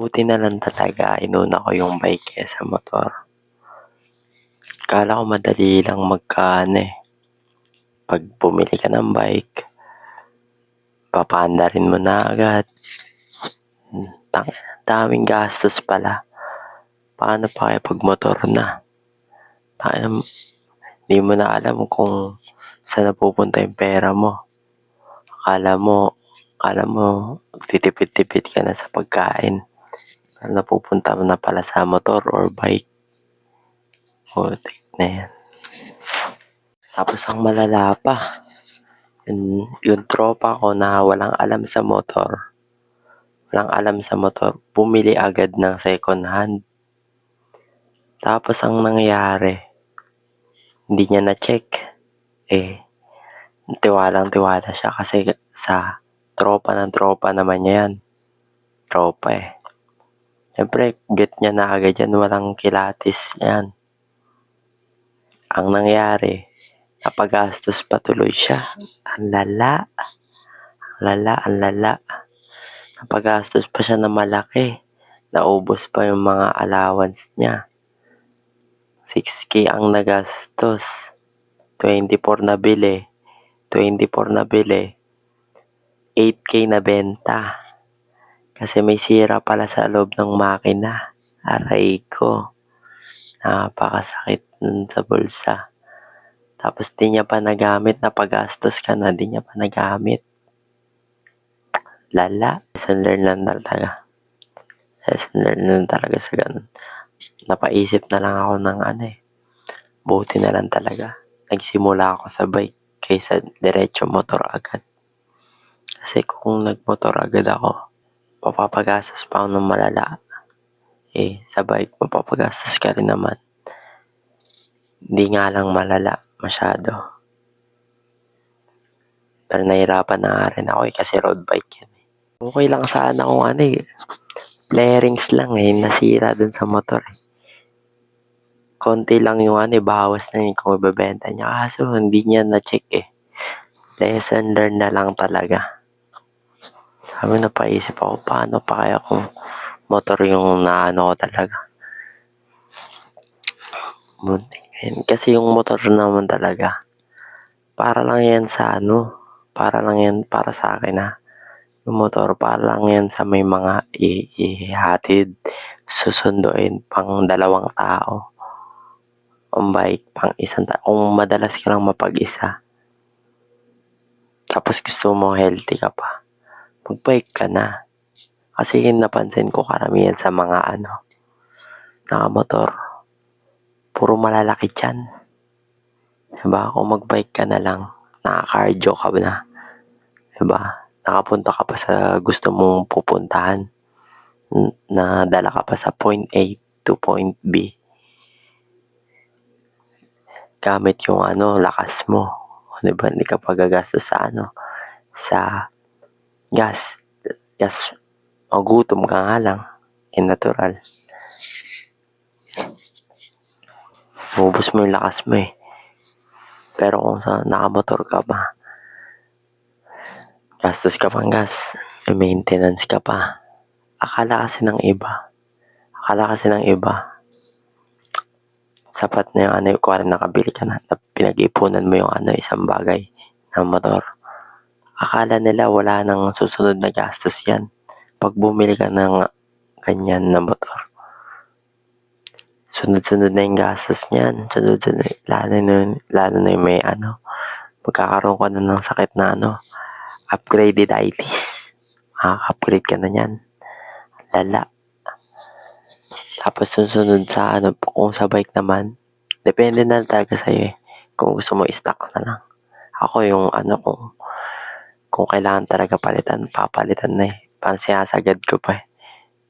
Buti na lang talaga inuna ko yung bike kaysa motor. Akala ko madali lang pag bumili ka ng bike, papaandarin mo na agad. Daming gastos pala. Paano pa kaya pag motor na? Hindi mo na alam kung saan napupunta yung pera mo. Akala mo titipid-tipid ka na sa pagkain. Napupunta mo na pala sa motor or bike. Putik na yan. Tapos ang malala pa, yung tropa ko na walang alam sa motor, bumili agad ng second hand. Tapos ang nangyari, hindi niya na-check. Tiwalang-tiwala siya kasi sa tropa naman niya yan. Tropa eh. Siyempre, get niya na agad yan, walang kilatis yan. Ang nangyari, napagastos pa tuloy siya. Ang lala. Napagastos pa siya na malaki. Naubos pa yung mga allowance niya. 6K ang nagastos. 24 na bili. 8K na benta. Kasi may sira pala sa loob ng makina. Aray ko. Napakasakit nun sa bulsa. Tapos di niya pa nagamit. Napagastos ka na. Di niya pa nagamit. Lala. Lesson learn lang talaga sa ganun. Napaisip na lang ako ng buti na lang talaga. Nagsimula ako sa bike kaysa diretso motor agad. Kasi kung nagmotor agad ako, mapapagastos pa ako ng malala. Sa bike, mapapagastos ka rin naman. Hindi nga lang malala masyado. Pero nahirapan na rin ako kasi road bike yan. Okay lang sana kung flarings lang nasira dun sa motor. Konti lang yung bawas na yun kung ibebenta niya. Kaso hindi niya na-check Lesson learned na lang talaga. Sabi napaisip ako, paano pa kaya kung motor yung ko talaga. Kasi yung motor naman talaga, para lang yan para sa akin Yung motor, para lang yan sa may mga ihatid, susunduin pang 2 tao. Ang bike, pang 1 tao. Kung madalas ka lang mapag-isa, tapos gusto mo healthy ka pa, mag-bike ka na. Kasi yung napansin ko karamihan sa mga nakamotor, puro malalaki tiyan. Diba? Kung mag-bike ka na lang, naka-cardio ka na. Diba? Nakapunta ka pa sa gusto mong pupuntahan. Nadala ka pa sa point A to point B. Gamit yung lakas mo. Diba? Hindi ka pagagastos sa sa gas. Magutom ka nga lang. Natural. Ubus mo yung lakas mo Pero kung nakamotor ka pa, gastos ka pang gas, maintenance ka pa. Akala kasi ng iba, sapat na yung kung nakabili ka na, pinag-ipunan mo yung isang bagay na motor. Akala nila wala nang susunod na gastos yan. Pag bumili ka ng ganyan na motor, sunod-sunod na yung gastos niyan. Lalo na yung may magkakaroon ka na ng sakit na upgradeditis. Makaka-upgrade ka na yan. Lala. Tapos susunod sa kung sa bike naman, depende na talaga sa'yo kung gusto mo i-stock na lang. Ako yung kung kailangan talaga papalitan na Parang sinasagad ko pa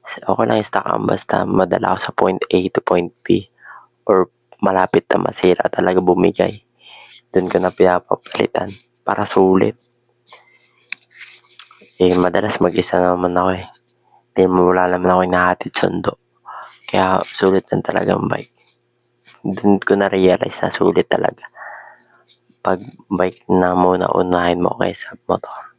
Okay lang i-stock basta madala ako sa point A to point B or malapit na masira talaga bumigay. Doon ko na pinapapalitan para sulit. Madalas mag-isa naman ako wala naman ako hinahatid sundo. Kaya sulit lang talaga ang bike. Doon ko na-realize na sulit talaga. Pag bike na muna unahin mo kaysa motor.